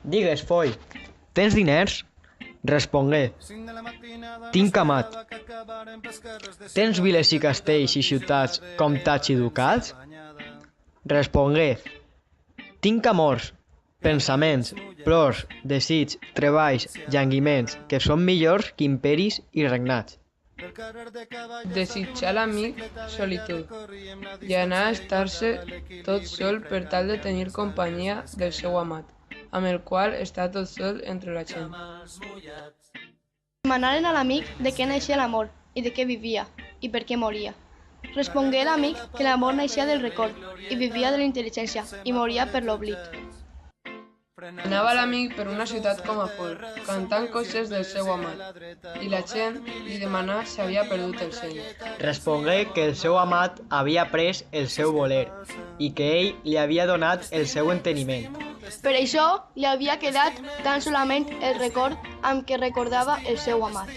Digues, foi, tens diners? Respongué, tinc amat. Tens viles i castells i ciutats, comtats i ducats? Respongué, tinc amors, pensaments, plors, desigs, treballs, llanguiments, que són millors que imperis i regnats. Desitjar l'amic solitud i anar a estar-se tot sol per tal de tenir companyia del seu amat, amb el qual està tot sol entre la gent. Demanaren a l'amic de què naixia l'amor i de què vivia i per què moria. Respongué l'amic que l'amor naixia del record i vivia de la intel·ligència i moria per l'oblit. Anava l'amic per una ciutat com a folk, cantant coses del seu amat, i la gent li demanà si havia perdut el seny. Respongué que el seu amat havia pres el seu voler i que ell li havia donat el seu enteniment. Per això li havia quedat tan solament el record amb què recordava el seu amat.